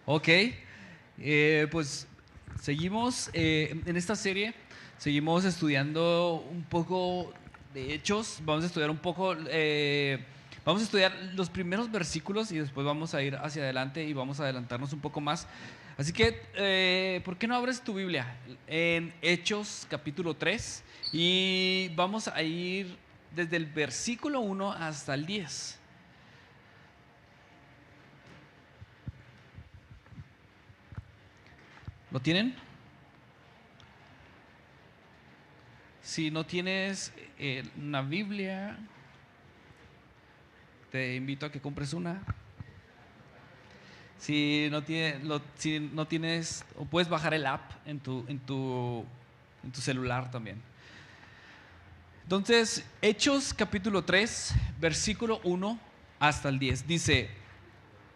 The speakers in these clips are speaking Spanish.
Ok, pues seguimos en esta serie, seguimos estudiando un poco de Hechos, vamos a estudiar un poco, vamos a estudiar los primeros versículos y después vamos a ir hacia adelante y vamos a adelantarnos un poco más. Así que, ¿por qué no abres tu Biblia en Hechos capítulo 3 y vamos a ir desde el versículo 1 hasta el 10? ¿Lo tienen? Si no tienes una Biblia, te invito a que compres una. Si no tienes, o puedes bajar el app en tu celular también. Entonces, Hechos capítulo 3, versículo 1 hasta el 10. Dice: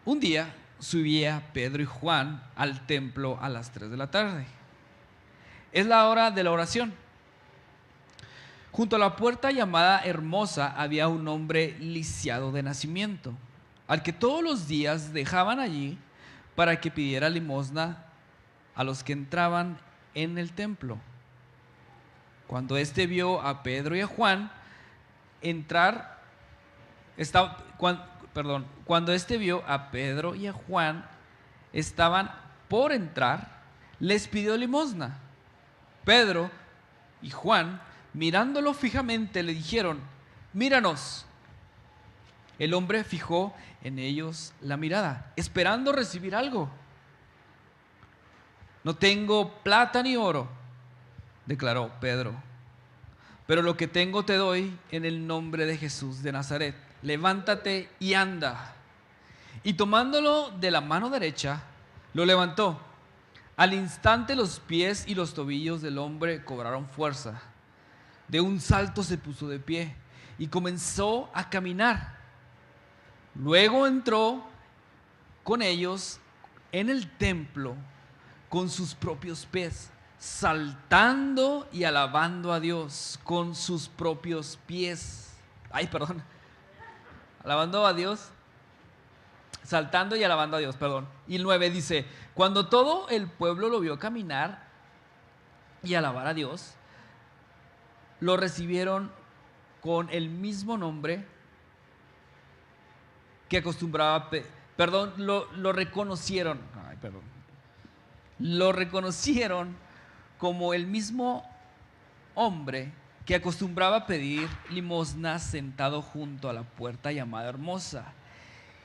un día subía Pedro y Juan al templo a las 3 de la tarde. Es la hora de la oración. Junto a la puerta llamada Hermosa había un hombre lisiado de nacimiento, al que todos los días dejaban allí para que pidiera limosna a los que entraban en el templo. Cuando éste vio a Pedro y a Juan entrar, cuando éste vio a Pedro y a Juan estaban por entrar, les pidió limosna. Pedro y Juan, mirándolo fijamente, le dijeron: míranos. El hombre fijó en ellos la mirada, esperando recibir algo. No tengo plata ni oro, declaró Pedro, pero lo que tengo te doy en el nombre de Jesús de Nazaret. Levántate y anda. Y tomándolo de la mano derecha, lo levantó. Al instante los pies y los tobillos del hombre cobraron fuerza. De un salto se puso de pie y comenzó a caminar. Luego entró con ellos en el templo con sus propios pies, saltando y alabando a Dios con sus propios pies. Alabando a Dios, saltando y alabando a Dios, perdón. Y el 9 dice: cuando todo el pueblo lo vio caminar y alabar a Dios, lo recibieron con el mismo nombre que acostumbraba, lo reconocieron, lo reconocieron como el mismo hombre que acostumbraba pedir limosna sentado junto a la puerta llamada Hermosa,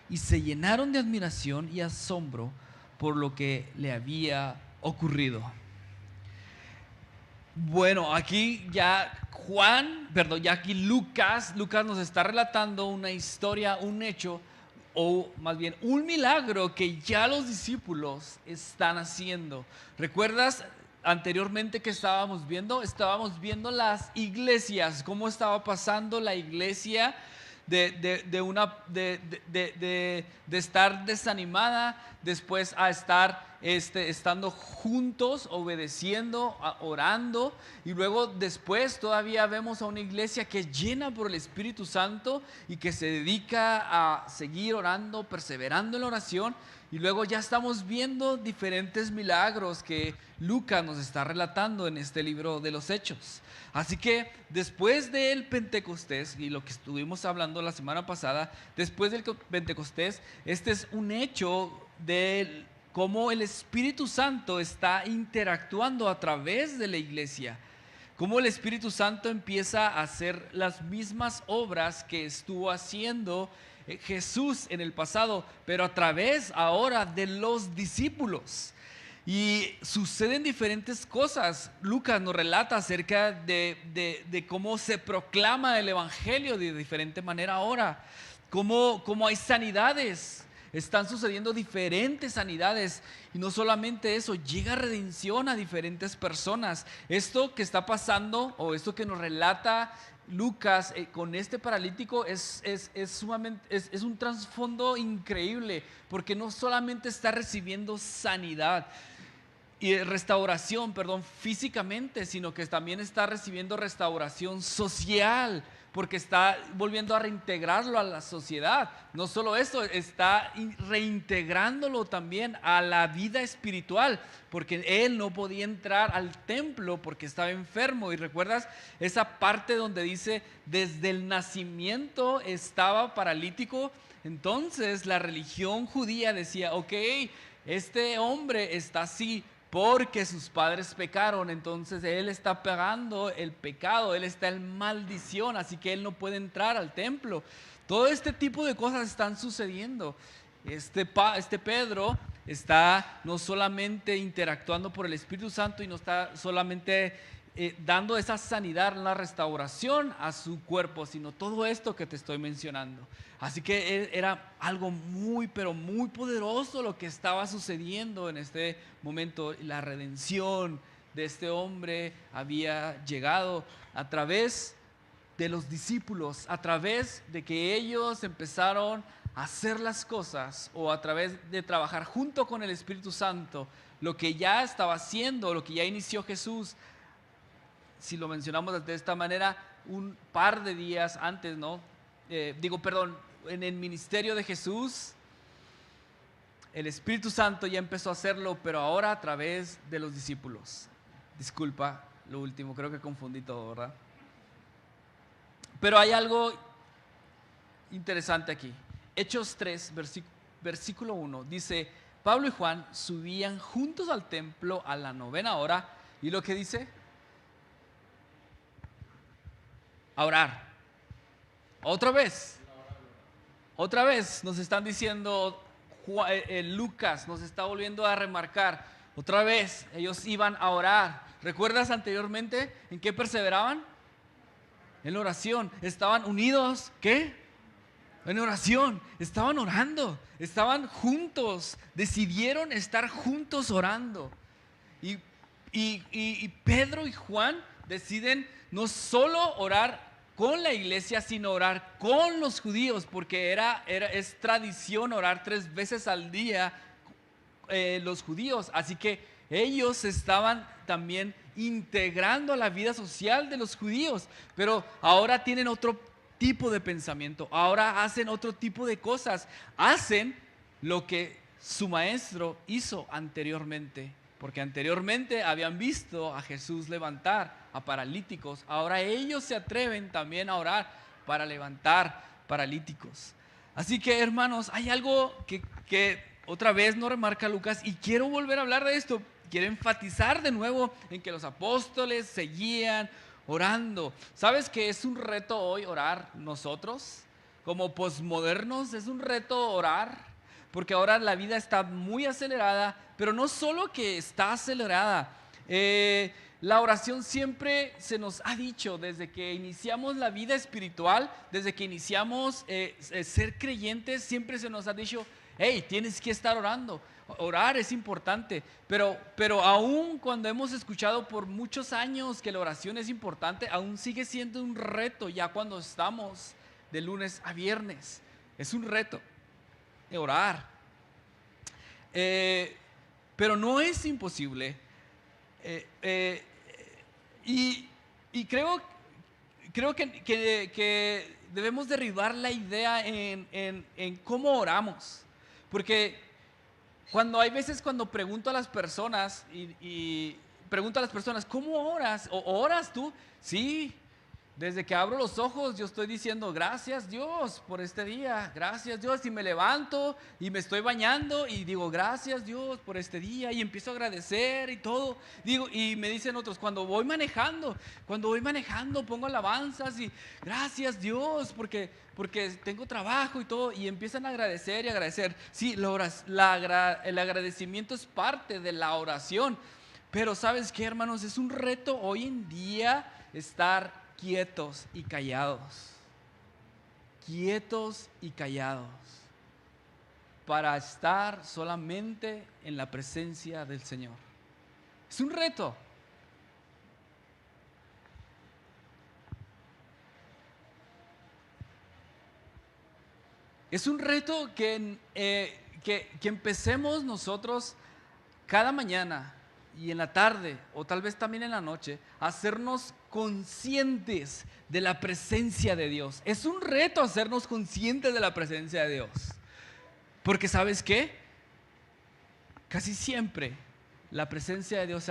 y se llenaron de admiración y asombro por lo que le había ocurrido. Bueno, aquí ya ya aquí Lucas nos está relatando una historia, un hecho, o más bien un milagro que ya los discípulos están haciendo. ¿Recuerdas anteriormente que estábamos viendo? Estábamos viendo las iglesias, cómo estaba pasando la iglesia de estar desanimada, después a estar estando juntos, obedeciendo, orando, y luego después todavía vemos a una iglesia que es llena por el Espíritu Santo y que se dedica a seguir orando, perseverando en la oración. Y luego ya estamos viendo diferentes milagros que Lucas nos está relatando en este libro de los Hechos. Así que después del Pentecostés, y lo que estuvimos hablando la semana pasada, después del Pentecostés, este es un hecho de cómo el Espíritu Santo está interactuando a través de la iglesia. Cómo el Espíritu Santo empieza a hacer las mismas obras que estuvo haciendo Jesús en el pasado, pero a través ahora de los discípulos. Y suceden diferentes cosas. Lucas nos relata acerca de cómo se proclama el Evangelio de diferente manera ahora. Cómo hay sanidades. Están sucediendo diferentes sanidades. Y no solamente eso, llega redención a diferentes personas. Esto que está pasando, o esto que nos relata Lucas con este paralítico es un trasfondo increíble, porque no solamente está recibiendo sanidad y restauración, físicamente, sino que también está recibiendo restauración social, porque está volviendo a reintegrarlo a la sociedad. No solo eso, está reintegrándolo también a la vida espiritual, porque él no podía entrar al templo porque estaba enfermo. Y recuerdas esa parte donde dice, desde el nacimiento estaba paralítico. Entonces la religión judía decía, ok, este hombre está así porque sus padres pecaron, entonces él está pagando el pecado, él está en maldición, así que él no puede entrar al templo. Todo este tipo de cosas están sucediendo. Este Pedro está no solamente interactuando por el Espíritu Santo y no está solamente dando esa sanidad, la restauración a su cuerpo, sino todo esto que te estoy mencionando. Así que era algo muy, pero muy poderoso lo que estaba sucediendo en este momento. La redención de este hombre había llegado a través de los discípulos, a través de que ellos empezaron a hacer las cosas o a través de trabajar junto con el Espíritu Santo, lo que ya estaba haciendo, lo que ya inició Jesús. Si lo mencionamos de esta manera, un par de días antes, ¿no? En el ministerio de Jesús, el Espíritu Santo ya empezó a hacerlo, pero ahora a través de los discípulos. Disculpa, lo último, creo que confundí todo, ¿verdad? Pero hay algo interesante aquí. Hechos 3, versículo 1, dice, Pablo y Juan subían juntos al templo a la 9ª hora, y lo que dice, a orar. Otra vez nos están diciendo, Lucas nos está volviendo a remarcar, otra vez ellos iban a orar. ¿Recuerdas anteriormente en qué perseveraban? En la oración. Estaban unidos, ¿qué? En oración. Estaban orando, estaban juntos, decidieron estar juntos orando. Y Pedro y Juan deciden no solo orar con la iglesia, sino orar con los judíos, porque es tradición orar 3 veces al día los judíos. Así que ellos estaban también integrando a la vida social de los judíos, pero ahora tienen otro tipo de pensamiento, ahora hacen otro tipo de cosas, hacen lo que su maestro hizo anteriormente. Porque anteriormente habían visto a Jesús levantar a paralíticos. Ahora ellos se atreven también a orar para levantar paralíticos. Así que, hermanos, hay algo que otra vez nos remarca Lucas y quiero volver a hablar de esto. Quiero enfatizar de nuevo en que los apóstoles seguían orando. ¿Sabes que es un reto hoy orar nosotros? Como posmodernos es un reto orar. Porque ahora la vida está muy acelerada, pero no solo que está acelerada, la oración siempre se nos ha dicho desde que iniciamos la vida espiritual, desde que iniciamos ser creyentes, siempre se nos ha dicho, hey, tienes que estar orando, orar es importante, pero aún cuando hemos escuchado por muchos años que la oración es importante, aún sigue siendo un reto ya cuando estamos de lunes a viernes, es un reto. Orar. Pero no es imposible. Y creo que debemos derribar la idea en cómo oramos. Porque hay veces cuando pregunto a las personas y pregunto a las personas, ¿cómo oras? ¿O oras tú? Sí. Desde que abro los ojos yo estoy diciendo gracias Dios por este día, gracias Dios, y me levanto y me estoy bañando y digo gracias Dios por este día y empiezo a agradecer y todo. Y me dicen otros, cuando voy manejando pongo alabanzas y gracias Dios porque tengo trabajo y todo, y empiezan a agradecer y agradecer. Sí, el agradecimiento es parte de la oración, pero ¿sabes qué, hermanos? Es un reto hoy en día estar quietos y callados, para estar solamente en la presencia del Señor. Es un reto. Es un reto que empecemos nosotros cada mañana y en la tarde, o tal vez también en la noche, hacernos conscientes de la presencia de Dios. Es un reto hacernos conscientes de la presencia de Dios. Porque ¿sabes qué? Casi siempre la presencia de Dios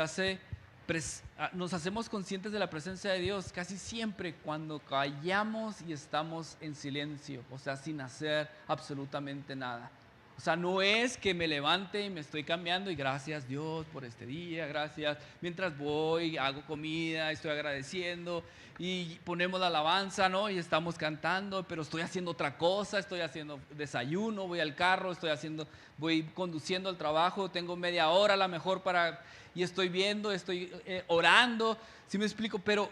nos hacemos conscientes de la presencia de Dios casi siempre cuando callamos y estamos en silencio, o sea, sin hacer absolutamente nada. O sea, no es que me levante y me estoy cambiando y gracias Dios por este día, gracias. Mientras voy, hago comida, estoy agradeciendo y ponemos la alabanza, ¿no? Y estamos cantando, pero estoy haciendo otra cosa, estoy haciendo desayuno, voy al carro, voy conduciendo al trabajo, tengo media hora a lo mejor y estoy viendo, estoy orando, ¿sí me explico? Pero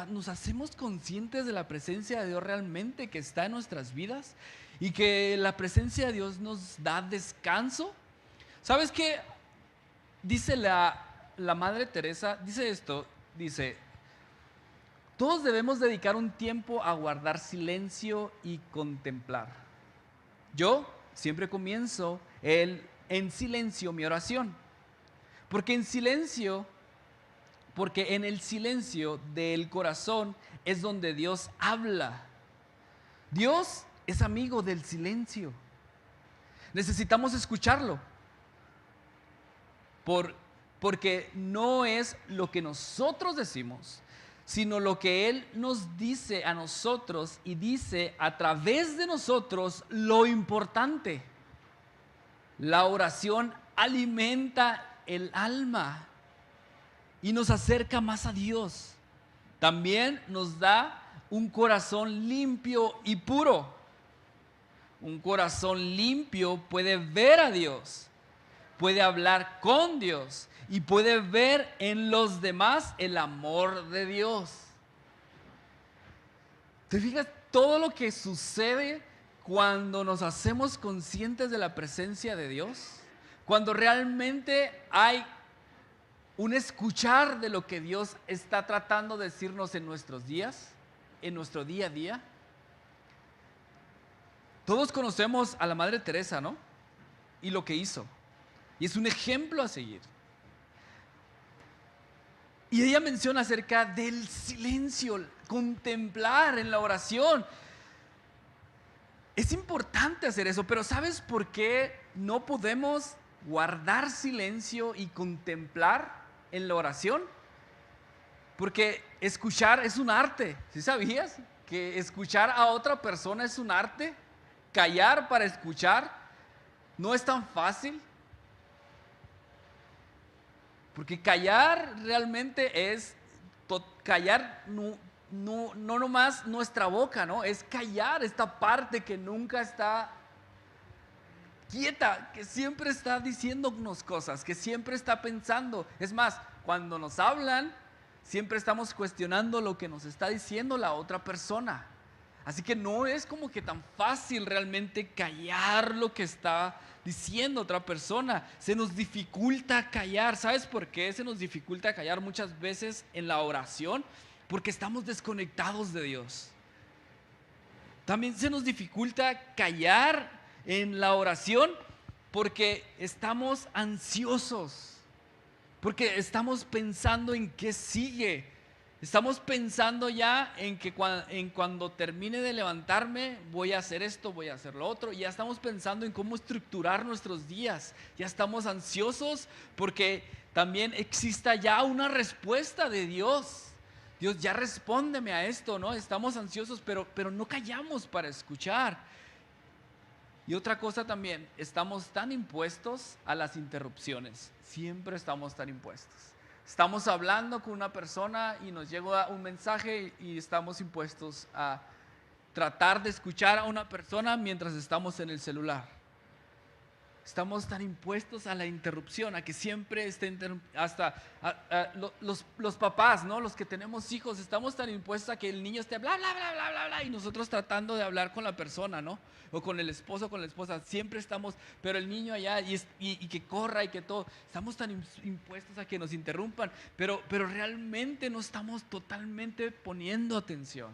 nos hacemos conscientes de la presencia de Dios realmente que está en nuestras vidas y que la presencia de Dios nos da descanso. ¿Sabes qué? Dice la Madre Teresa, dice esto, dice, todos debemos dedicar un tiempo a guardar silencio y contemplar. Yo siempre comienzo en silencio mi oración, porque en el silencio del corazón es donde Dios habla. Dios es amigo del silencio. Necesitamos escucharlo. Porque no es lo que nosotros decimos, sino lo que Él nos dice a nosotros y dice a través de nosotros lo importante. La oración alimenta el alma y nos acerca más a Dios. También nos da un corazón limpio y puro. Un corazón limpio puede ver a Dios, puede hablar con Dios y puede ver en los demás el amor de Dios. ¿Te fijas todo lo que sucede cuando nos hacemos conscientes de la presencia de Dios? Cuando realmente hay un escuchar de lo que Dios está tratando de decirnos en nuestros días, en nuestro día a día. Todos conocemos a la Madre Teresa, ¿no? Y lo que hizo. Y es un ejemplo a seguir. Y ella menciona acerca del silencio, contemplar en la oración. Es importante hacer eso, pero ¿sabes por qué no podemos guardar silencio y contemplar en la oración? Porque escuchar es un arte. ¿Sí sabías que escuchar a otra persona es un arte? Callar para escuchar no es tan fácil. Porque callar realmente es callar no nomás nuestra boca, ¿no? Es callar esta parte que nunca está quieta, que siempre está diciéndonos cosas, que siempre está pensando. Es más, cuando nos hablan, siempre estamos cuestionando lo que nos está diciendo la otra persona. Así que no es como que tan fácil realmente callar lo que está diciendo otra persona. Se nos dificulta callar. ¿Sabes por qué se nos dificulta callar muchas veces en la oración? Porque estamos desconectados de Dios. También se nos dificulta callar en la oración porque estamos ansiosos. Porque estamos pensando en qué sigue. Estamos pensando ya en que cuando termine de levantarme voy a hacer esto, voy a hacer lo otro. Y ya estamos pensando en cómo estructurar nuestros días. Ya estamos ansiosos porque también exista ya una respuesta de Dios. Dios, ya respóndeme a esto, ¿no? Estamos ansiosos, pero no callamos para escuchar. Y otra cosa también, estamos tan impuestos a las interrupciones. Siempre estamos tan impuestos. Estamos hablando con una persona y nos llega un mensaje y estamos impuestos a tratar de escuchar a una persona mientras estamos en el celular. Estamos tan impuestos a la interrupción, a que siempre esté hasta los papás, ¿no? Los que tenemos hijos, estamos tan impuestos a que el niño esté bla, bla, bla, bla, bla, bla, y nosotros tratando de hablar con la persona, ¿no? O con el esposo, con la esposa, siempre estamos, pero el niño allá y que corra y que todo, estamos tan impuestos a que nos interrumpan, pero realmente no estamos totalmente poniendo atención.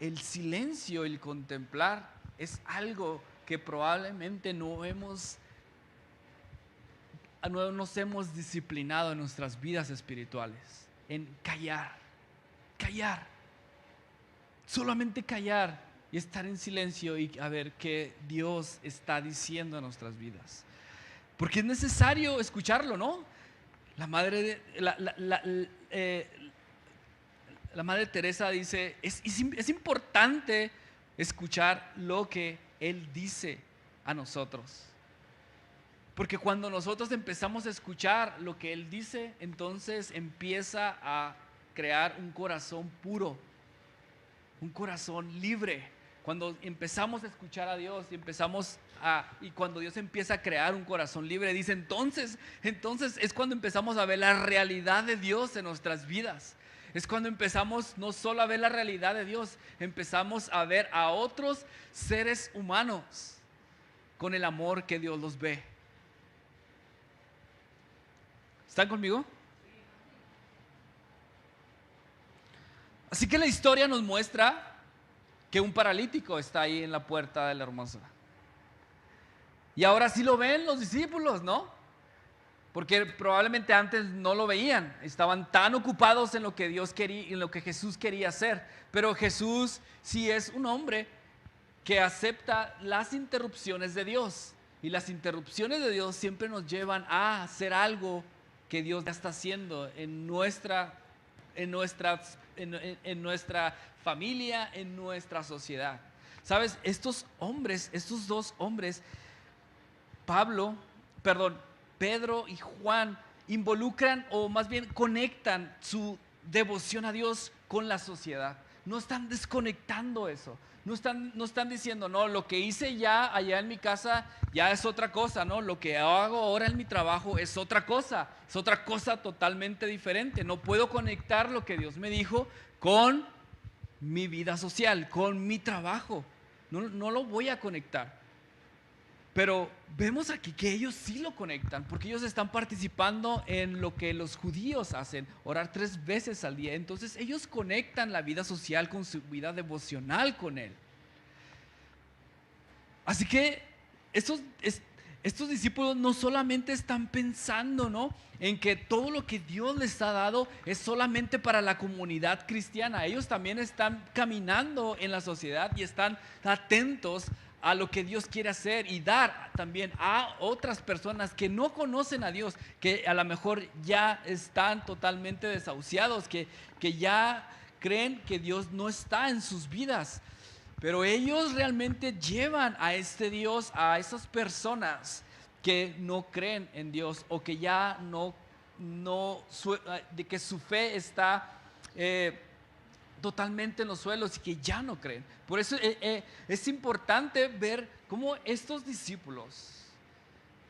El silencio, el contemplar, es algo que probablemente no hemos no nos hemos disciplinado en nuestras vidas espirituales, en callar, solamente callar y estar en silencio y a ver qué Dios está diciendo en nuestras vidas. Porque es necesario escucharlo, ¿no? La madre Teresa dice, es importante escuchar lo que Él dice a nosotros. Porque cuando nosotros empezamos a escuchar lo que Él dice, entonces empieza a crear un corazón puro, un corazón libre. Cuando empezamos a escuchar a Dios y cuando Dios empieza a crear un corazón libre, dice entonces es cuando empezamos a ver la realidad de Dios en nuestras vidas. Es cuando empezamos no solo a ver la realidad de Dios, empezamos a ver a otros seres humanos con el amor que Dios los ve. ¿Están conmigo? Así que la historia nos muestra que un paralítico está ahí en la puerta de la hermosura. Y ahora sí lo ven los discípulos, ¿no? Porque probablemente antes no lo veían. Estaban tan ocupados en lo que Dios quería, en lo que Jesús quería hacer. Pero Jesús sí es un hombre que acepta las interrupciones de Dios. Y las interrupciones de Dios siempre nos llevan a hacer algo que Dios ya está haciendo en nuestra familia, en nuestra sociedad. ¿Sabes? Estos dos hombres, Pedro y Juan, involucran o más bien conectan su devoción a Dios con la sociedad. No están desconectando eso. No están diciendo, no, lo que hice ya allá en mi casa ya es otra cosa, ¿no? Lo que hago ahora en mi trabajo es otra cosa totalmente diferente. No puedo conectar lo que Dios me dijo con mi vida social, con mi trabajo. No lo voy a conectar. Pero vemos aquí que ellos sí lo conectan, porque ellos están participando en lo que los judíos hacen, orar 3 veces al día. Entonces ellos conectan la vida social con su vida devocional con Él. Así que estos discípulos no solamente están pensando, ¿no?, en que todo lo que Dios les ha dado es solamente para la comunidad cristiana. Ellos también están caminando en la sociedad y están atentos a lo que Dios quiere hacer y dar también a otras personas que no conocen a Dios, que a lo mejor ya están totalmente desahuciados, que ya creen que Dios no está en sus vidas. Pero ellos realmente llevan a este Dios a esas personas que no creen en Dios o que ya de que su fe está totalmente en los suelos y que ya no creen. Por eso es importante ver cómo estos discípulos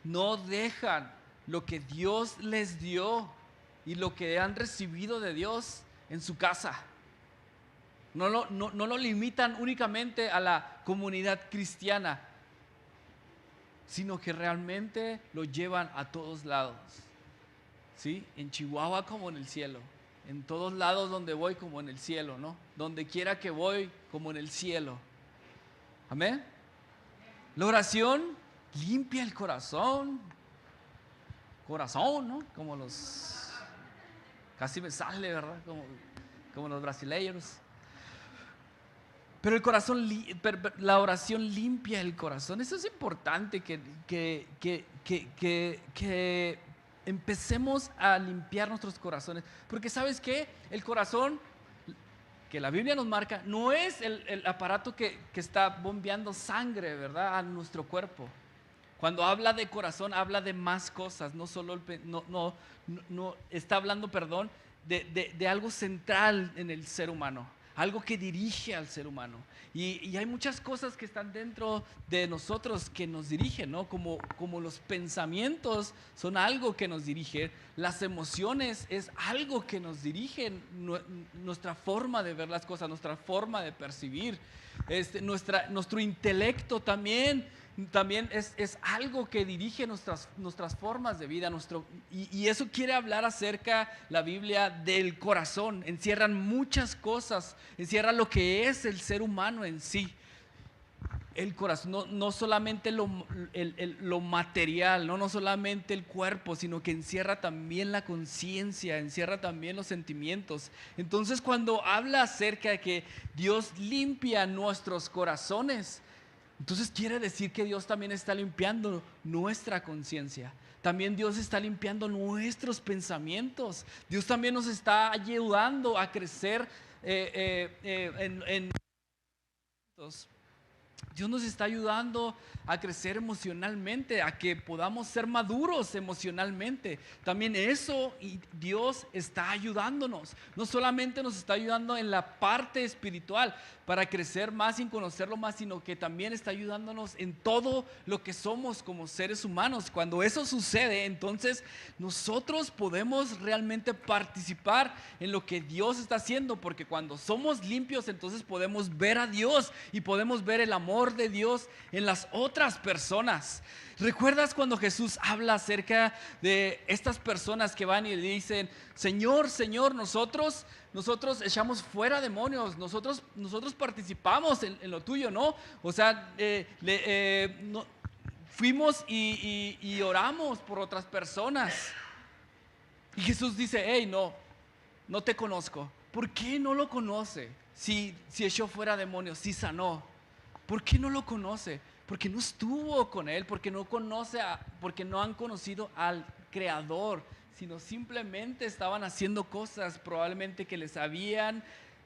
no dejan lo que Dios les dio y lo que han recibido de Dios en su casa. No lo limitan únicamente a la comunidad cristiana, sino que realmente lo llevan a todos lados. ¿Sí? En Chihuahua como en el cielo. En todos lados donde voy como en el cielo, ¿no? Donde quiera que voy como en el cielo. Amén. La oración limpia el corazón. Corazón, ¿no? Como los... Casi me sale, ¿verdad? Como los brasileños. Pero el corazón, la oración limpia el corazón. Eso es importante que empecemos a limpiar nuestros corazones. Porque ¿sabes qué? El corazón, que la Biblia nos marca, no es el aparato que está bombeando sangre, ¿verdad?, a nuestro cuerpo. Cuando habla de corazón, habla de más cosas. No solo está hablando, de algo central en el ser humano. Algo que dirige al ser humano. Y hay muchas cosas que están dentro de nosotros que nos dirigen, ¿no? Como los pensamientos son algo que nos dirige, las emociones es algo que nos dirigen, nuestra forma de ver las cosas, nuestra forma de percibir, nuestro intelecto también es algo que dirige nuestras formas de vida. Y eso quiere hablar acerca, la Biblia, del corazón. Encierran muchas cosas, encierra lo que es el ser humano en sí. el corazón, no solamente lo material, no solamente el cuerpo, sino que encierra también la conciencia, encierra también los sentimientos. Entonces, cuando habla acerca de que Dios limpia nuestros corazones, entonces quiere decir que Dios también está limpiando nuestra conciencia. También Dios está limpiando nuestros pensamientos. Dios también nos está ayudando a crecer en Dios nos está ayudando a crecer emocionalmente, a que podamos ser maduros emocionalmente. También eso, y Dios está ayudándonos. No solamente nos está ayudando en la parte espiritual para crecer más y conocerlo más, sino que también está ayudándonos en todo lo que somos como seres humanos. Cuando eso sucede, entonces nosotros podemos realmente participar en lo que Dios está haciendo, porque cuando somos limpios, entonces podemos ver a Dios y podemos ver el amor de Dios en las otras personas. ¿Recuerdas cuando Jesús habla acerca de estas personas que van y le dicen: Señor, Señor, nosotros echamos fuera demonios, nosotros participamos en lo tuyo, ¿no? O sea, fuimos y oramos por otras personas. Y Jesús dice: hey, no te conozco. ¿Por qué no lo conoce? Si echó fuera demonios, si sanó, ¿por qué no lo conoce? Porque no estuvo con él, porque no han conocido al Creador, sino simplemente estaban haciendo cosas probablemente que les habían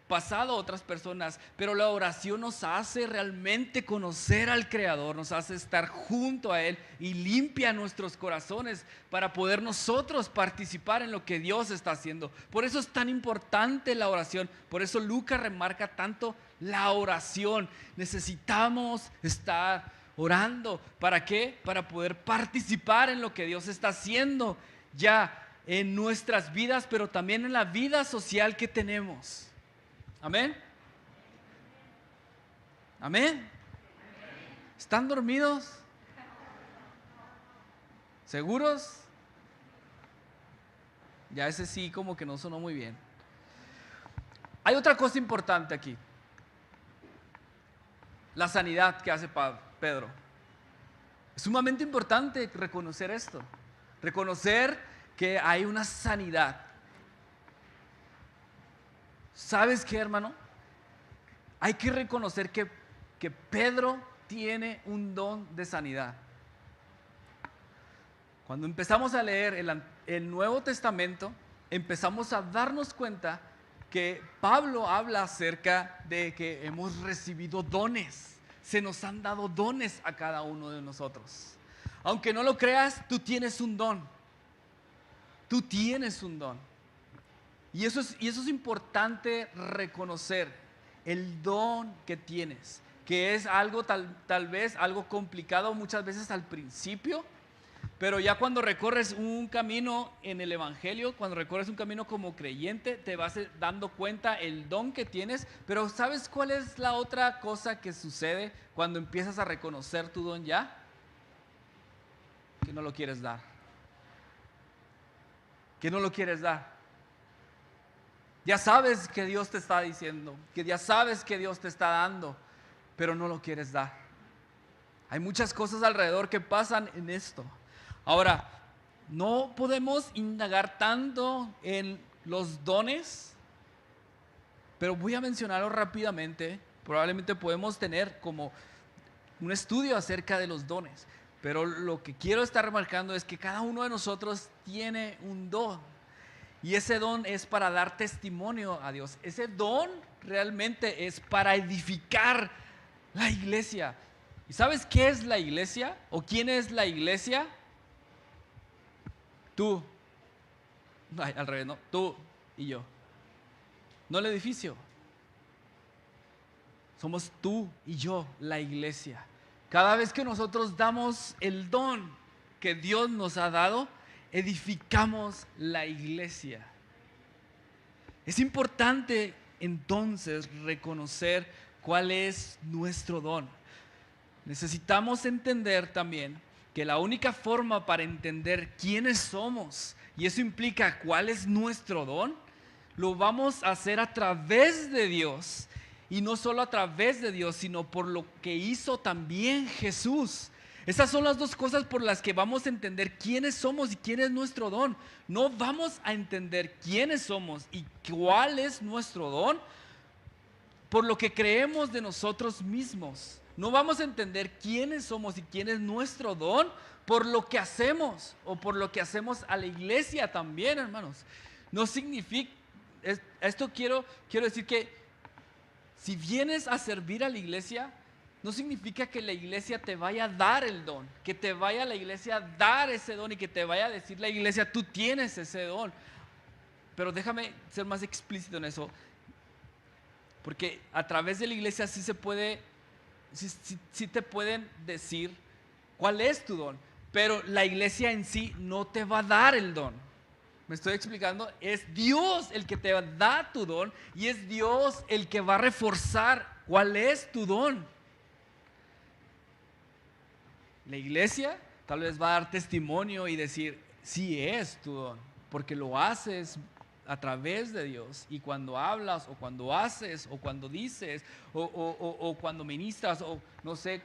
pasado a otras personas. Pero la oración nos hace realmente conocer al Creador, nos hace estar junto a Él y limpia nuestros corazones para poder nosotros participar en lo que Dios está haciendo. Por eso es tan importante la oración, por eso Lucas remarca tanto la oración. Necesitamos estar orando. ¿Para qué? Para poder participar en lo que Dios está haciendo ya en nuestras vidas, pero también en la vida social que tenemos. Amén. Amén. ¿Están dormidos? ¿Seguros? Ya ese sí como que no sonó muy bien. Hay otra cosa importante aquí. La sanidad que hace Pedro. Es sumamente importante reconocer esto. Reconocer que hay una sanidad. ¿Sabes qué, hermano? Hay que reconocer que Pedro tiene un don de sanidad. Cuando empezamos a leer el Nuevo Testamento, empezamos a darnos cuenta que Pablo habla acerca de que hemos recibido dones. Se nos han dado dones a cada uno de nosotros. Aunque no lo creas, tú tienes un don. Tú tienes un don. Y eso es importante reconocer, el don que tienes, que es algo tal vez algo complicado muchas veces al principio, pero ya cuando recorres un camino en el Evangelio, cuando recorres un camino como creyente, te vas dando cuenta el don que tienes. Pero ¿sabes cuál es la otra cosa que sucede cuando empiezas a reconocer tu don ya? Que no lo quieres dar. Que no lo quieres dar. Ya sabes que Dios te está diciendo, que ya sabes que Dios te está dando, pero no lo quieres dar. Hay muchas cosas alrededor que pasan en esto. Ahora, no podemos indagar tanto en los dones, pero voy a mencionarlo rápidamente. Probablemente podemos tener como un estudio acerca de los dones, pero lo que quiero estar remarcando es que cada uno de nosotros tiene un don. Y ese don es para dar testimonio a Dios. Ese don realmente es para edificar la iglesia. ¿Y sabes qué es la iglesia? ¿O quién es la iglesia? Tú. Ay, al revés, no. Tú y yo. No el edificio. Somos tú y yo, la iglesia. Cada vez que nosotros damos el don que Dios nos ha dado, edificamos la iglesia. Es importante entonces reconocer cuál es nuestro don. Necesitamos entender también que la única forma para entender quiénes somos, y eso implica cuál es nuestro don, lo vamos a hacer a través de Dios y no solo a través de Dios, sino por lo que hizo también Jesús. Esas son las dos cosas por las que vamos a entender quiénes somos y quién es nuestro don. No vamos a entender quiénes somos y cuál es nuestro don por lo que creemos de nosotros mismos. No vamos a entender quiénes somos y quién es nuestro don por lo que hacemos o por lo que hacemos a la iglesia también, hermanos. No significa, esto quiero decir que si vienes a servir a la iglesia, no significa que la iglesia te vaya a dar el don, que te vaya a la iglesia a dar ese don y que te vaya a decir la iglesia, tú tienes ese don. Pero déjame ser más explícito en eso, porque a través de la iglesia sí se puede, sí te pueden decir cuál es tu don, pero la iglesia en sí no te va a dar el don. ¿Me estoy explicando? Es Dios el que te da tu don y es Dios el que va a reforzar cuál es tu don. La iglesia tal vez va a dar testimonio y decir, sí es tu don, porque lo haces a través de Dios. Y cuando hablas o cuando haces o cuando dices o cuando ministras o no sé,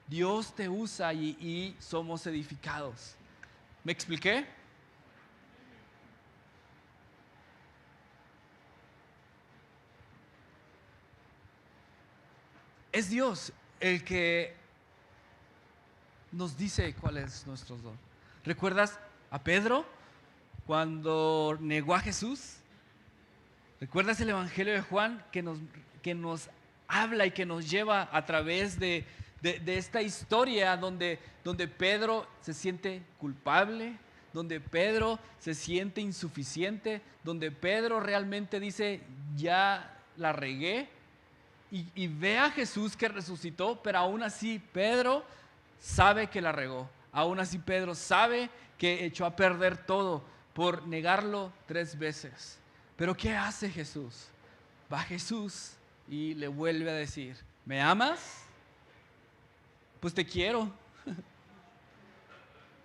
Dios te usa y somos edificados. ¿Me expliqué? Es Dios el que nos dice cuál es nuestro don. ¿Recuerdas a Pedro cuando negó a Jesús? ¿Recuerdas el Evangelio de Juan que nos habla y que nos lleva a través de esta historia donde Pedro se siente culpable, donde Pedro se siente insuficiente, donde Pedro realmente dice, ya la regué, y ve a Jesús que resucitó, pero aún así Pedro sabe que la regó. Aún así Pedro sabe que echó a perder todo por negarlo 3 veces. Pero ¿qué hace Jesús? Va Jesús y le vuelve a decir, ¿me amas? Pues te quiero.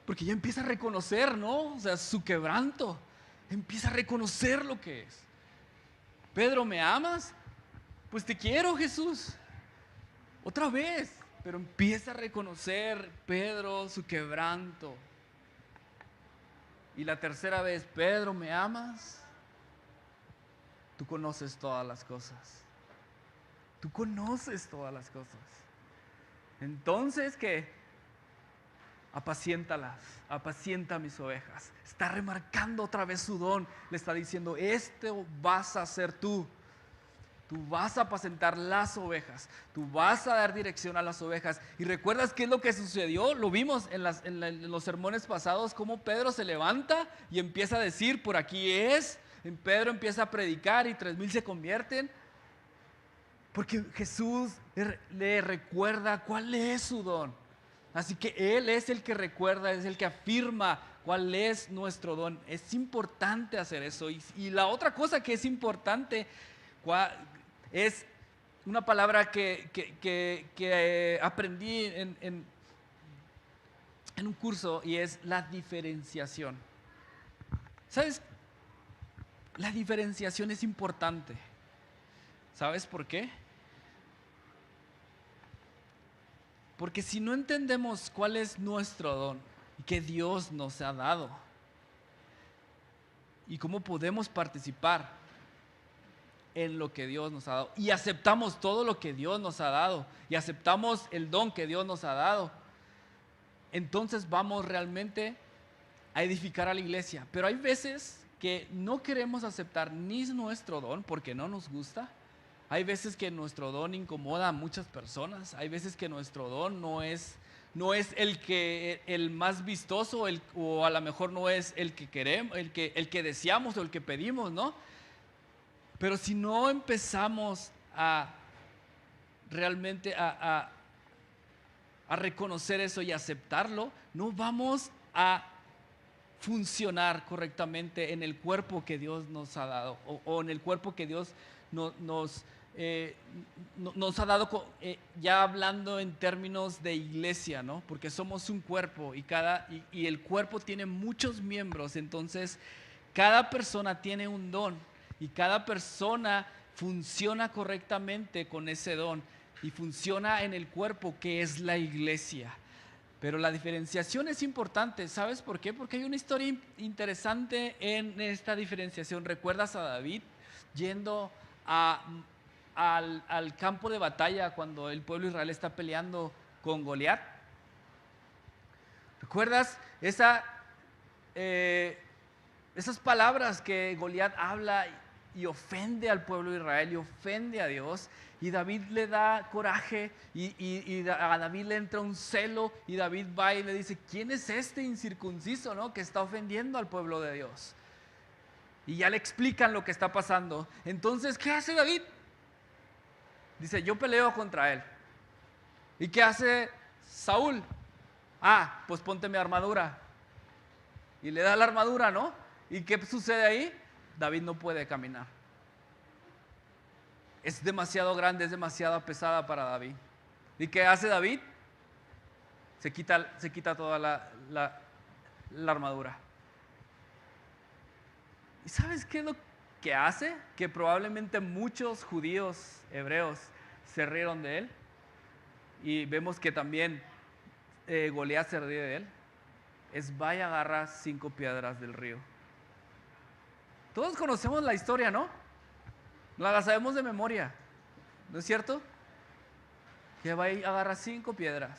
Porque ya empieza a reconocer, ¿no? O sea, su quebranto. Empieza a reconocer lo que es. Pedro, ¿me amas? Pues te quiero, Jesús. Otra vez. Pero empieza a reconocer Pedro su quebranto. Y la tercera vez, Pedro, ¿me amas? Tú conoces todas las cosas. Tú conoces todas las cosas. Entonces, ¿qué? Apaciéntalas, apacienta mis ovejas. Está remarcando otra vez su don. Le está diciendo, esto vas a hacer tú. Tú vas a apacentar las ovejas. Tú vas a dar dirección a las ovejas. ¿Y recuerdas qué es lo que sucedió? Lo vimos en los sermones pasados, cómo Pedro se levanta y empieza a decir, por aquí es. Pedro empieza a predicar y 3,000 se convierten. Porque Jesús le recuerda cuál es su don. Así que Él es el que recuerda, es el que afirma cuál es nuestro don. Es importante hacer eso. Y la otra cosa que es importante es una palabra que aprendí en un curso y es la diferenciación. ¿Sabes? La diferenciación es importante. ¿Sabes por qué? Porque si no entendemos cuál es nuestro don y que Dios nos ha dado y cómo podemos participar en lo que Dios nos ha dado y aceptamos todo lo que Dios nos ha dado y aceptamos el don que Dios nos ha dado, entonces vamos realmente a edificar a la iglesia. Pero hay veces que no queremos aceptar ni nuestro don porque no nos gusta. Hay veces que nuestro don incomoda a muchas personas. Hay veces que nuestro don no es el más vistoso o a lo mejor no es el que queremos, el que deseamos o el que pedimos, ¿no? Pero si no empezamos a realmente a reconocer eso y aceptarlo, no vamos a funcionar correctamente en el cuerpo que Dios nos ha dado o en el cuerpo que Dios nos ha dado, ya hablando en términos de iglesia, ¿no? Porque somos un cuerpo y el cuerpo tiene muchos miembros, entonces cada persona tiene un don y cada persona funciona correctamente con ese don y funciona en el cuerpo que es la iglesia. Pero la diferenciación es importante. ¿Sabes por qué? Porque hay una historia interesante en esta diferenciación. ¿Recuerdas a David yendo al campo de batalla cuando el pueblo de Israel está peleando con Goliat? ¿Recuerdas esas palabras que Goliat habla y ofende al pueblo de Israel y ofende a Dios? Y David le da coraje y a David le entra un celo y David va y le dice: ¿quién es este incircunciso, no, que está ofendiendo al pueblo de Dios? Y ya le explican lo que está pasando. Entonces, ¿qué hace David? Dice: yo peleo contra él. ¿Y qué hace Saúl? Pues ponte mi armadura. Y le da la armadura, ¿no? ¿Y qué sucede ahí? David no puede caminar. Es demasiado grande, es demasiado pesada para David. ¿Y qué hace David? Se quita toda la armadura. ¿Y sabes qué es lo que hace? Que probablemente muchos judíos, hebreos, se rieron de él. Y vemos que también Goliat se ríe de él. Va y agarra 5 piedras del río. Todos conocemos la historia, ¿no? La sabemos de memoria, ¿no es cierto? Que va y agarra 5 piedras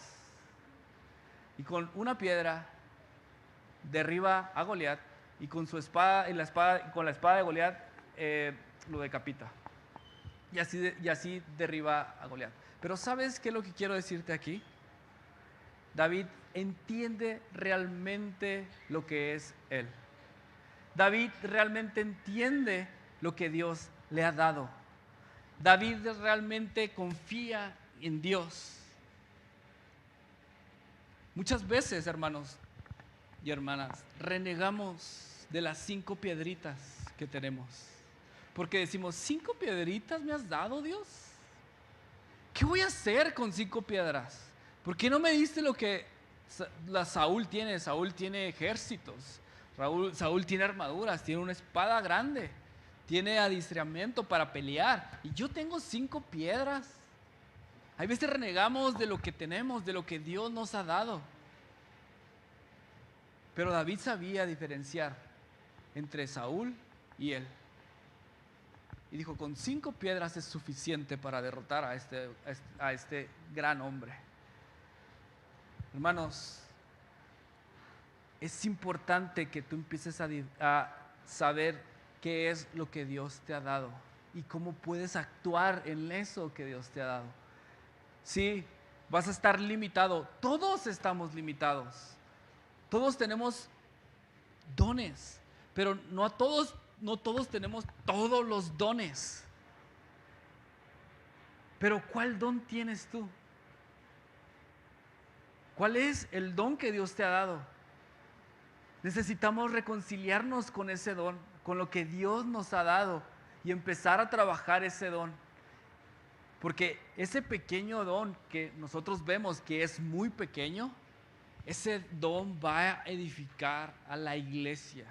y con una piedra derriba a Goliat y con su espada, con la espada de Goliat lo decapita. Y así derriba a Goliat. Pero ¿sabes qué es lo que quiero decirte aquí? David entiende realmente lo que es él. David realmente entiende lo que Dios le ha dado. David realmente confía en Dios. Muchas veces, hermanos y hermanas, renegamos de las 5 piedritas que tenemos. Porque decimos: 5 piedritas me has dado, Dios. ¿Qué voy a hacer con 5 piedras? ¿Por qué no me diste lo que Saúl tiene? Saúl tiene ejércitos. Saúl tiene armaduras, tiene una espada grande, tiene adiestramiento para pelear. Y yo tengo 5 piedras. Hay veces renegamos de lo que tenemos, de lo que Dios nos ha dado. Pero David sabía diferenciar entre Saúl y él. Y dijo: con 5 piedras es suficiente para derrotar a este gran hombre. Hermanos, es importante que tú empieces a saber qué es lo que Dios te ha dado y cómo puedes actuar en eso que Dios te ha dado. Sí, vas a estar limitado. Todos estamos limitados. Todos tenemos dones, pero no todos tenemos todos los dones. Pero ¿cuál don tienes tú? ¿Cuál es el don que Dios te ha dado? Necesitamos reconciliarnos con ese don, con lo que Dios nos ha dado y empezar a trabajar ese don. Porque ese pequeño don que nosotros vemos que es muy pequeño, ese don va a edificar a la iglesia.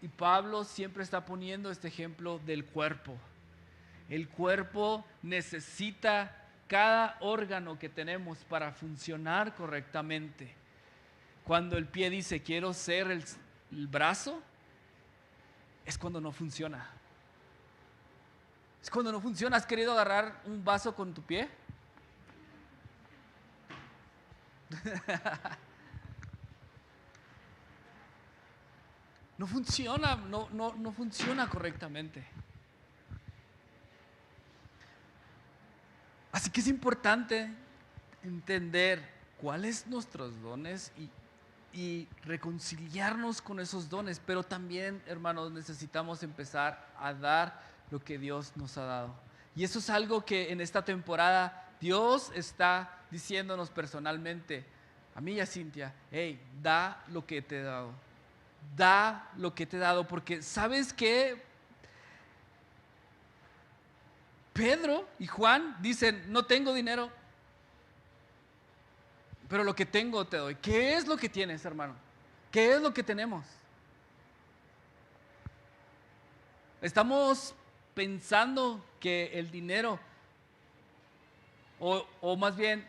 Y Pablo siempre está poniendo este ejemplo del cuerpo. El cuerpo necesita cada órgano que tenemos para funcionar correctamente. Cuando el pie dice: quiero ser el brazo, es cuando no funciona. Es cuando no funciona. ¿Has querido agarrar un vaso con tu pie? No funciona, no funciona correctamente. Así que es importante entender cuáles son nuestros dones y reconciliarnos con esos dones, pero también, hermanos, necesitamos empezar a dar lo que Dios nos ha dado. Y eso es algo que en esta temporada Dios está diciéndonos personalmente, a mí y a Cintia: hey, da lo que te he dado. Da lo que te he dado, porque ¿sabes qué? Pedro y Juan dicen: no tengo dinero, pero lo que tengo te doy. ¿Qué es lo que tienes, hermano? ¿Qué es lo que tenemos? Estamos pensando que el dinero, o más bien,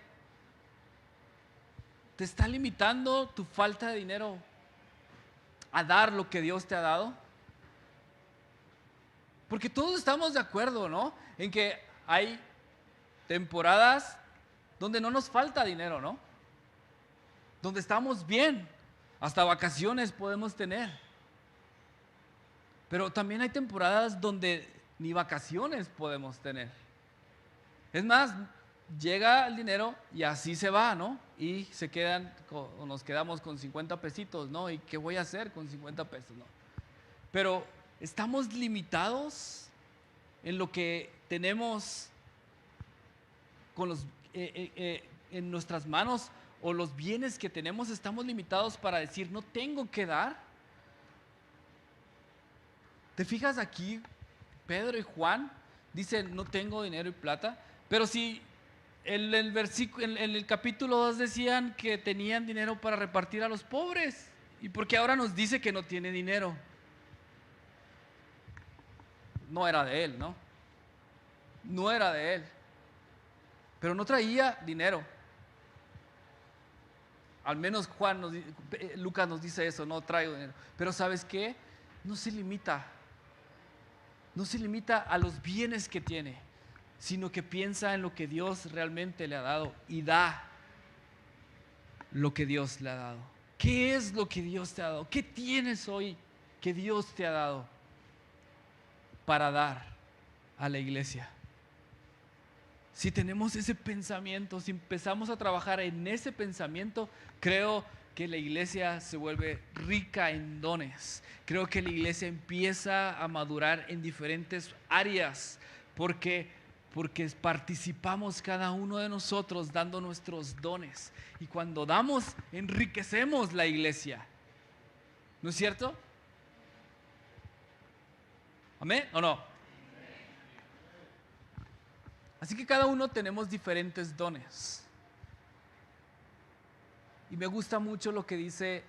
¿te está limitando tu falta de dinero a dar lo que Dios te ha dado? Porque todos estamos de acuerdo, ¿no? En que hay temporadas donde no nos falta dinero, ¿no? Donde estamos bien, hasta vacaciones podemos tener. Pero también hay temporadas donde ni vacaciones podemos tener. Es más, llega el dinero y así se va, ¿no? Y nos quedamos con 50 pesitos, ¿no? ¿Y qué voy a hacer con 50 pesos, no? Pero estamos limitados en lo que tenemos con en nuestras manos, o los bienes que tenemos, estamos limitados para decir, no tengo que dar. ¿Te fijas aquí? Pedro y Juan dicen, no tengo dinero y plata, pero si en el capítulo 2 decían que tenían dinero para repartir a los pobres, ¿y por qué ahora nos dice que no tiene dinero? No era de él, ¿no? No era de él, pero no traía dinero. Al menos Lucas nos dice eso, no traigo dinero. Pero ¿sabes qué? No se limita a los bienes que tiene, sino que piensa en lo que Dios realmente le ha dado y da lo que Dios le ha dado. ¿Qué es lo que Dios te ha dado? ¿Qué tienes hoy que Dios te ha dado para dar a la iglesia? Si tenemos ese pensamiento, si empezamos a trabajar en ese pensamiento, creo que la iglesia se vuelve rica en dones. Creo que la iglesia empieza a madurar en diferentes áreas, porque participamos cada uno de nosotros dando nuestros dones. Y cuando damos, enriquecemos la iglesia. ¿No es cierto? ¿Amén o no? Así que cada uno tenemos diferentes dones. Y me gusta mucho lo que dice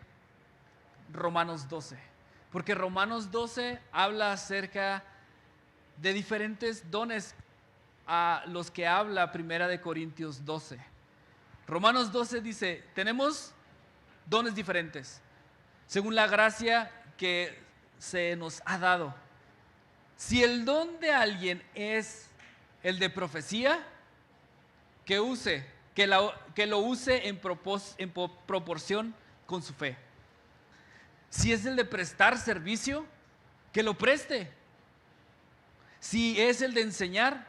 Romanos 12, porque Romanos 12 habla acerca de diferentes dones a los que habla Primera de Corintios 12. Romanos 12 dice, tenemos dones diferentes, según la gracia que se nos ha dado. Si el don de alguien es el de profecía, que lo use en proporción con su fe. Si es el de prestar servicio, que lo preste. Si es el de enseñar,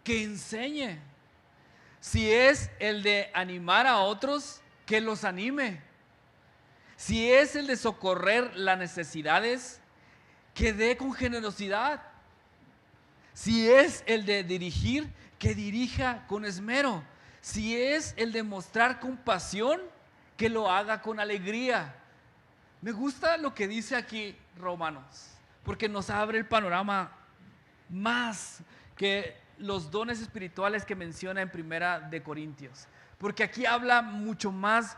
que enseñe. Si es el de animar a otros, que los anime. Si es el de socorrer las necesidades, que dé con generosidad. Si es el de dirigir, que dirija con esmero. Si es el de mostrar compasión, que lo haga con alegría. Me gusta lo que dice aquí Romanos, porque nos abre el panorama más que los dones espirituales que menciona en Primera de Corintios. Porque aquí habla mucho más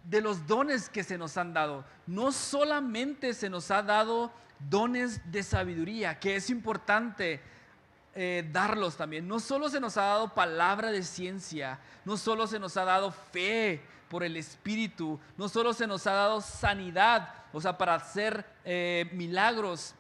de los dones que se nos han dado. No solamente se nos ha dado dones de sabiduría, que es importante darlos también. No solo se nos ha dado palabra de ciencia, no solo se nos ha dado fe por el Espíritu, no solo se nos ha dado sanidad, o sea, para hacer milagros.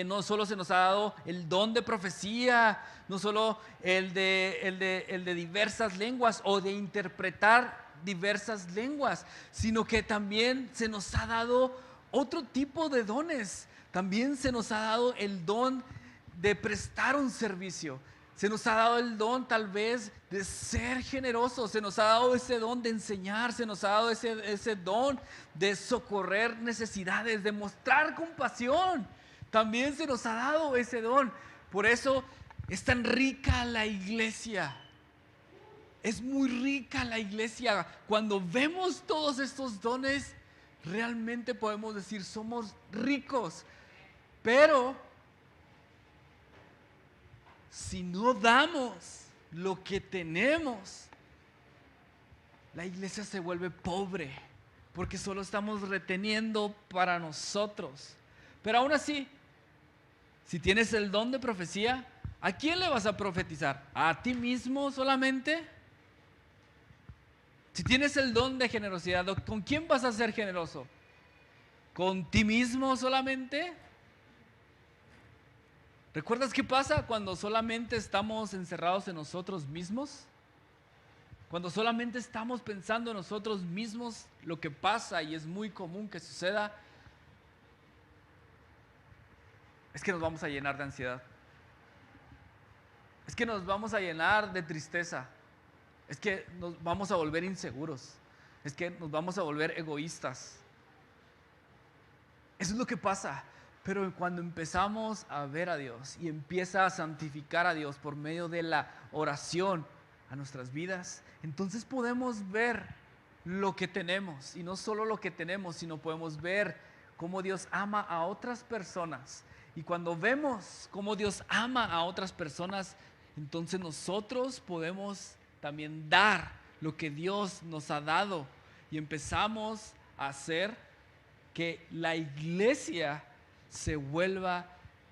No solo se nos ha dado el don de profecía, no solo el de diversas lenguas o de interpretar diversas lenguas, sino que también se nos ha dado otro tipo de dones. También se nos ha dado el don de prestar un servicio. Se nos ha dado el don tal vez de ser generosos, se nos ha dado ese don de enseñar, se nos ha dado ese don de socorrer necesidades, de mostrar compasión. También se nos ha dado ese don. Por eso es tan rica la iglesia. Es muy rica la iglesia. Cuando vemos todos estos dones, realmente podemos decir, somos ricos. Pero si no damos lo que tenemos, la iglesia se vuelve pobre, porque solo estamos reteniendo para nosotros. Pero aún así, Si tienes el don de profecía, ¿a quién le vas a profetizar? ¿A ti mismo solamente? Si tienes el don de generosidad, ¿con quién vas a ser generoso? ¿Con ti mismo solamente? ¿Recuerdas qué pasa cuando solamente estamos encerrados en nosotros mismos? Cuando solamente estamos pensando en nosotros mismos, lo que pasa, y es muy común que suceda, es que nos vamos a llenar de ansiedad. Es que nos vamos a llenar de tristeza. Es que nos vamos a volver inseguros. Es que nos vamos a volver egoístas. Eso es lo que pasa. Pero cuando empezamos a ver a Dios y empieza a santificar a Dios por medio de la oración a nuestras vidas, entonces podemos ver lo que tenemos. Y no solo lo que tenemos, sino podemos ver cómo Dios ama a otras personas. Y cuando vemos cómo Dios ama a otras personas, entonces nosotros podemos también dar lo que Dios nos ha dado. Y empezamos a hacer que la iglesia se vuelva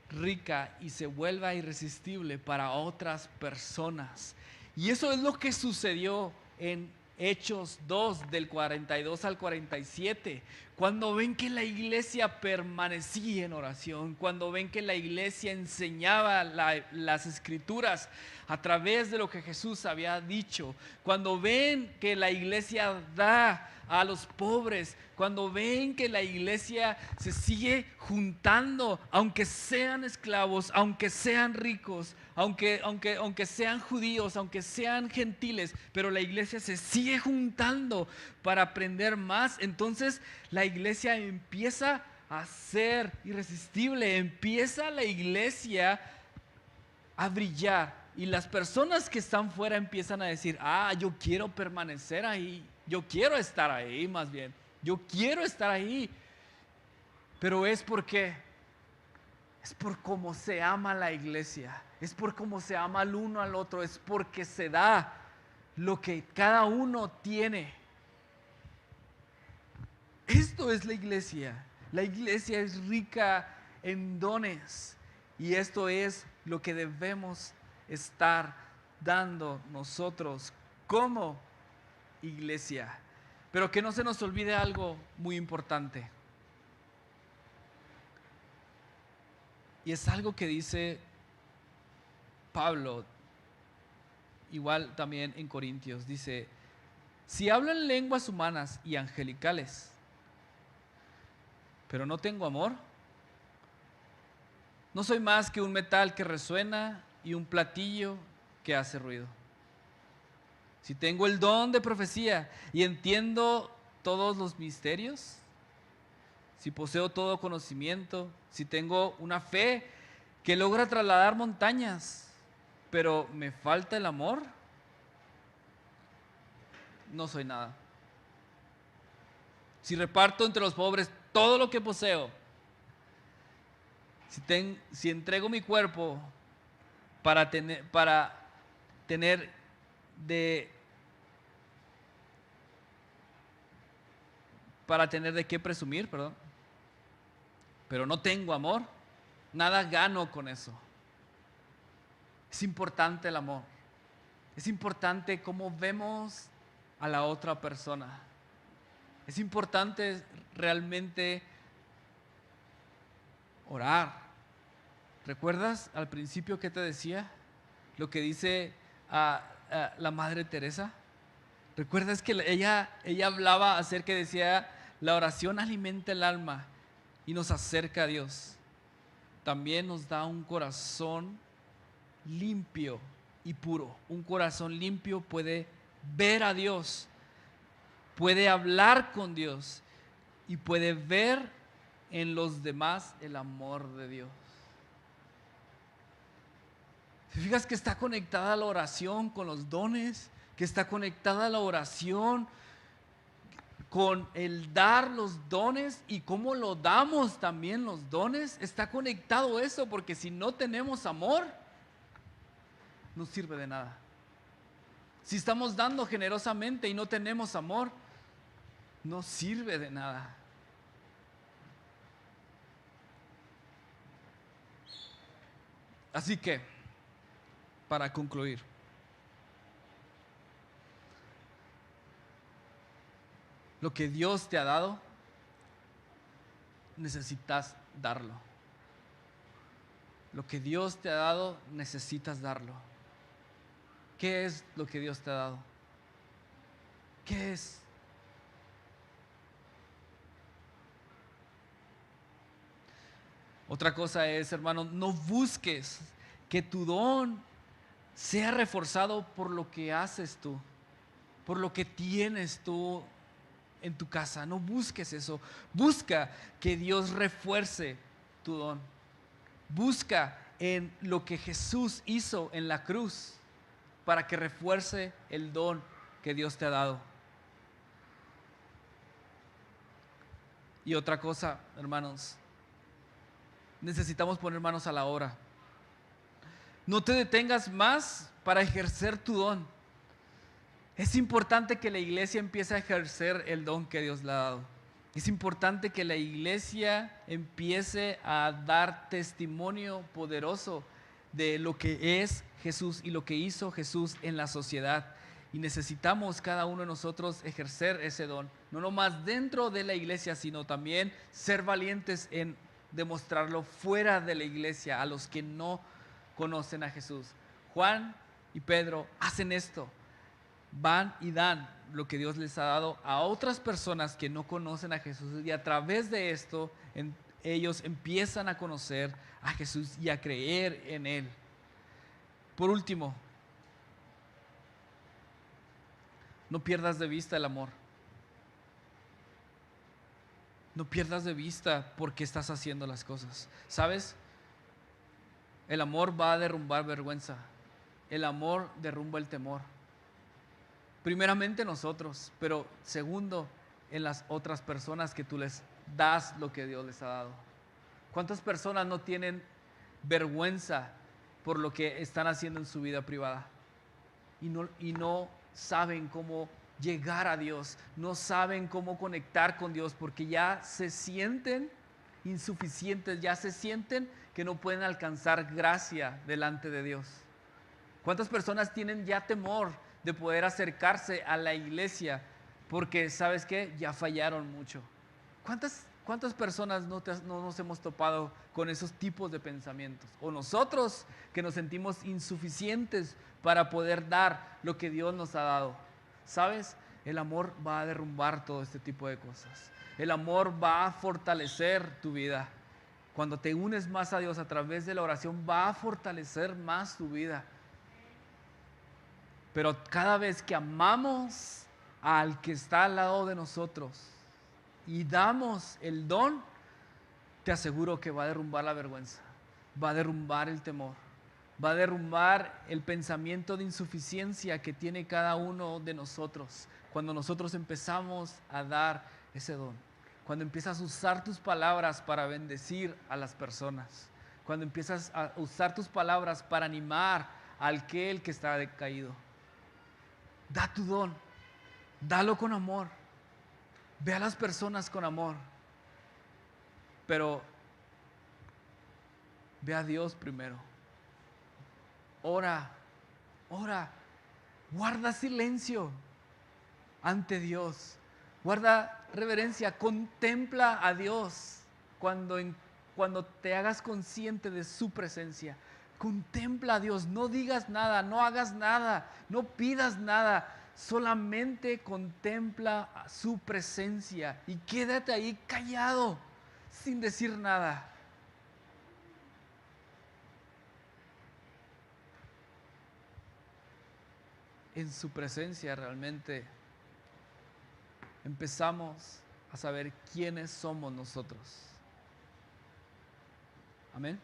rica y se vuelva irresistible para otras personas. Y eso es lo que sucedió en Hechos 2, del 42 al 47. Cuando ven que la iglesia permanecía en oración, cuando ven que la iglesia enseñaba las escrituras a través de lo que Jesús había dicho, cuando ven que la iglesia da a los pobres, cuando ven que la iglesia se sigue juntando, aunque sean esclavos, aunque sean ricos, aunque sean judíos, aunque sean gentiles, pero la iglesia se sigue juntando para aprender más, entonces la iglesia empieza a ser irresistible, empieza la iglesia a brillar. Y las personas que están fuera empiezan a decir, yo quiero permanecer ahí, yo quiero estar ahí más bien, yo quiero estar ahí. Pero es por cómo se ama la iglesia, es por cómo se ama el uno al otro, es porque se da lo que cada uno tiene. Esto es la iglesia es rica en dones y esto es lo que debemos estar dando nosotros como iglesia. Pero que no se nos olvide algo muy importante. Y es algo que dice Pablo, igual también en Corintios, dice, si hablan lenguas humanas y angelicales, pero no tengo amor, no soy más que un metal que resuena y un platillo que hace ruido. Si tengo el don de profecía y entiendo todos los misterios, si poseo todo conocimiento, si tengo una fe que logra trasladar montañas, pero me falta el amor, no soy nada. Si reparto entre los pobres todo lo que poseo, si entrego mi cuerpo para tener de qué presumir, pero no tengo amor, nada gano con eso. Es importante el amor. Es importante cómo vemos a la otra persona. Es importante realmente orar. ¿Recuerdas al principio que te decía? Lo que dice la Madre Teresa. ¿Recuerdas que ella hablaba acerca que decía, la oración alimenta el alma y nos acerca a Dios? También nos da un corazón limpio y puro. Un corazón limpio puede ver a Dios, puede hablar con Dios y puede ver en los demás el amor de Dios. ¿Te fijas que está conectada la oración con los dones? Que está conectada la oración con el dar los dones y cómo lo damos también los dones. Está conectado eso, porque si no tenemos amor, no sirve de nada. Si estamos dando generosamente y no tenemos amor, no sirve de nada. Así que, para concluir, lo que Dios te ha dado, necesitas darlo. Lo que Dios te ha dado, necesitas darlo. ¿Qué es lo que Dios te ha dado? ¿Qué es? Otra cosa es, hermano, no busques que tu don sea reforzado por lo que haces tú, por lo que tienes tú en tu casa. No busques eso. Busca que Dios refuerce tu don. Busca en lo que Jesús hizo en la cruz para que refuerce el don que Dios te ha dado. Y otra cosa, hermanos, necesitamos poner manos a la obra. No te detengas más para ejercer tu don. Es importante que la iglesia empiece a ejercer el don que Dios le ha dado. Es importante que la iglesia empiece a dar testimonio poderoso de lo que es Jesús y lo que hizo Jesús en la sociedad. Y necesitamos cada uno de nosotros ejercer ese don, no nomás dentro de la iglesia, sino también ser valientes en demostrarlo fuera de la iglesia a los que no conocen a Jesús. Juan y Pedro hacen esto. Van y dan lo que Dios les ha dado a otras personas que no conocen a Jesús, y a través de esto ellos empiezan a conocer a Jesús y a creer en Él. Por último, no pierdas de vista el amor. No pierdas de vista por qué estás haciendo las cosas. ¿Sabes? El amor va a derrumbar vergüenza. El amor derrumba el temor. Primeramente nosotros, pero segundo en las otras personas que tú les das lo que Dios les ha dado. ¿Cuántas personas no tienen vergüenza por lo que están haciendo en su vida privada? Y no saben cómo llegar a Dios, no saben cómo conectar con Dios porque ya se sienten insuficientes, ya se sienten que no pueden alcanzar gracia delante de Dios. ¿Cuántas personas tienen ya temor de poder acercarse a la iglesia porque, ¿sabes qué? Ya fallaron mucho. ¿Cuántas personas no nos hemos topado con esos tipos de pensamientos? O nosotros que nos sentimos insuficientes para poder dar lo que Dios nos ha dado. ¿Sabes? El amor va a derrumbar todo este tipo de cosas. El amor va a fortalecer tu vida. Cuando te unes más a Dios a través de la oración, va a fortalecer más tu vida. Pero cada vez que amamos al que está al lado de nosotros y damos el don, te aseguro que va a derrumbar la vergüenza, va a derrumbar el temor, va a derrumbar el pensamiento de insuficiencia que tiene cada uno de nosotros cuando nosotros empezamos a dar ese don. Cuando empiezas a usar tus palabras para bendecir a las personas, cuando empiezas a usar tus palabras para animar a aquel que está decaído. Da tu don, dalo con amor, ve a las personas con amor, pero ve a Dios primero. Ora, guarda silencio ante Dios, guarda reverencia, contempla a Dios cuando te hagas consciente de su presencia. Contempla a Dios, no digas nada, no hagas nada, no pidas nada, solamente contempla su presencia y quédate ahí callado, sin decir nada. En su presencia realmente empezamos a saber quiénes somos nosotros. Amén.